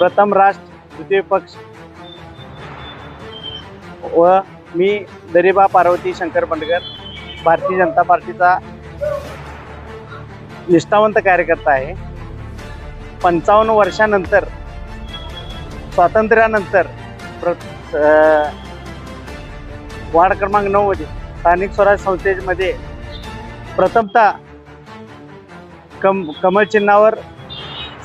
प्रथम राष्ट्र द्वितीय पक्ष व मी दरिबा पार्वती शंकर बंडगर, भारतीय जनता पार्टीचा निष्ठावंत कार्यकर्ता आहे। 55 वर्षानंतर स्वातंत्र्यानंतर वार्ड क्रमांक 9 मध्ये स्थानिक स्वराज संस्थेमध्ये प्रथमतः कमळ चिन्हावर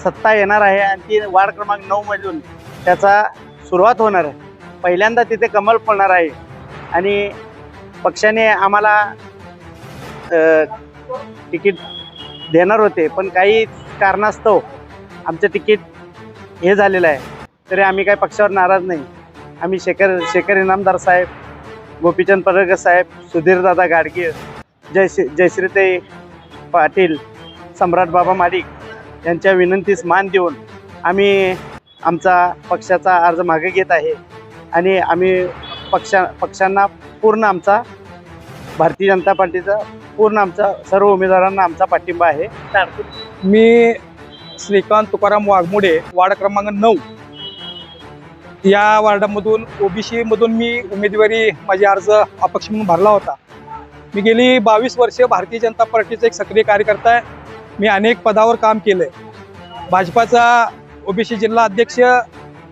सत्ता येणार आहे आणि ती वार्ड क्रमांक 9 मधून त्याचा सुरुवात होणार आहे। पहिल्यांदा तिथे कमळ फुलणार आहे आणि पक्षाने आम्हाला तिकीट देणार होते, पण काही कारणास्तव आमचं तिकीट हे झालेलं आहे। तरी आम्ही काही पक्षावर नाराज नाही। आम्ही शेखर इनामदार साहेब, गोपीचंद पडळकर साहेब, सुधीरदादा गाडगीळ, जयश्रीताई पाटील, सम्राट बाबा माडिक यांच्या विनंतीस मान देऊन आम्ही आमचा पक्षाचा अर्ज मागे घेत आहे आणि आम्ही पक्षांना पूर्ण आमचा भारतीय जनता पार्टीचा पूर्ण आमचा सर्व उमेदवारांना आमचा पाठिंबा आहे। मी श्रीकांत तुकाराम वाघमोडे, वार्ड क्रमांक 9 या वार्डामधून ओबीसी मधून मी उमेदवारी माझी अर्ज अपक्ष म्हणून भरला होता। मी गेली 22 वर्षे भारतीय जनता पार्टीचा एक सक्रिय कार्यकर्ता आहे। मी अनेक पदावर काम केलंय। भाजपाचा ओबीसी जिल्हा अध्यक्ष,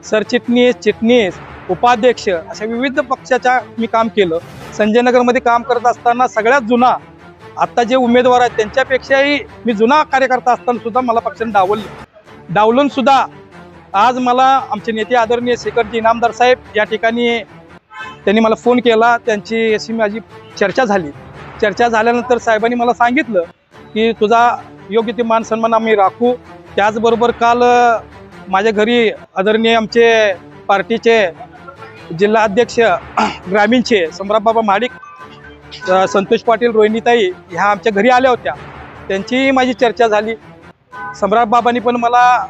सरचिटणीस, चिटणीस, उपाध्यक्ष अशा विविध पक्षाच्या मी काम केलं। संजयनगरमध्ये काम करत असताना सगळ्यात जुना आता जे उमेदवार आहेत त्यांच्यापेक्षाही मी जुना कार्यकर्ता असताना सुद्धा मला पक्षाने डावलून सुद्धा आज मला आमचे नेते आदरणीय शेखरजी इनामदार साहेब या ठिकाणी त्यांनी मला फोन केला। त्यांची अशी माझी चर्चा झाली। चर्चा झाल्यानंतर साहेबांनी मला सांगितलं की तुझा योग्य ते मान सन्मान आम्ही राखू। त्याचबरोबर काल माझ्या घरी आदरणीय आमचे पार्टीचे जिल्हा अध्यक्ष ग्रामीणचे सम्राट बाबा माडिक, संतोष पाटील, रोहिणीताई ह्या आमच्या घरी आल्या होत्या। त्यांची माझी चर्चा झाली। सम्राट बाबांनी पण मला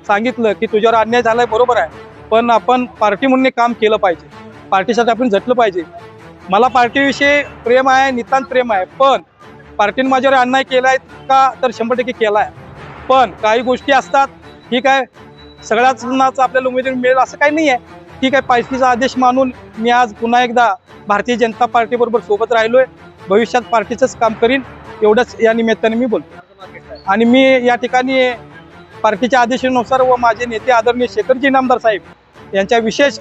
सांगितलं की तुझ्यावर अन्याय झालाय, बरोबर आहे, पण आपण पार्टी म्हणून काम केलं पाहिजे, पार्टीसाठी आपण झटलं पाहिजे। मला पार्टीविषयी प्रेम आहे, नितांत प्रेम आहे, पण पार्टीने माझ्यावर अन्याय केलाय का तर 100% केला आहे। पण काही गोष्टी असतात, ठीक आहे, सगळ्यांनाच आपल्याला उमेदवारी मिळेल असं काही नाही आहे, ठीक आहे। पायसीचा आदेश मानून मी आज पुन्हा एकदा भारतीय जनता पार्टीबरोबर सोबत राहिलोय। भविष्यात पार्टीचंच काम करीन, एवढंच या निमित्ताने मी बोलतो। आणि मी या ठिकाणी पार्टीच्या आदेशानुसार व माझे नेते आदरणीय शेखरजी इनामदार साहेब यांच्या विशेष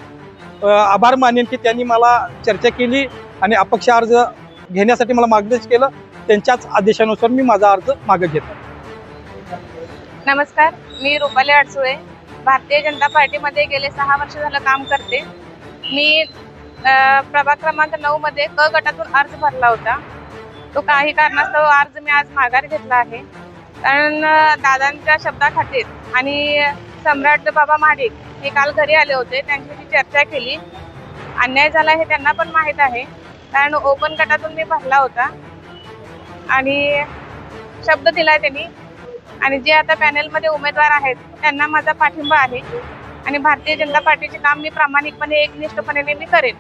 आभार मानेन की त्यांनी मला चर्चा केली आणि अपक्ष अर्ज घेण्यासाठी मला मार्गदर्शन केलं। त्यांच्याच आदेशानुसार मी माझा अर्ज मागे घेतो। नमस्कार, मी रुपाली अडसुळे, भारतीय जनता पार्टीमध्ये गेले 6 वर्ष झालं काम करते। मी प्रभाग क्रमांक 9 मध्ये क गटातून अर्ज भरला होता। तो काही कारणास्तव अर्ज मी आज माघार घेतला आहे, कारण दादांच्या शब्दाखातीर आणि सम्राट बाबा माडिक हे काल घरी आले होते, त्यांच्याशी चर्चा केली। अन्याय झाला हे त्यांना पण माहीत आहे, कारण ओपन गटातून मी भरला होता आणि शब्द दिलाय त्यांनी। आणि जे आता पॅनेलमध्ये उमेदवार आहेत त्यांना माझा पाठिंबा आहे आणि भारतीय जनता पार्टीचे काम मी प्रामाणिकपणे, एकनिष्ठपणे मी करेन।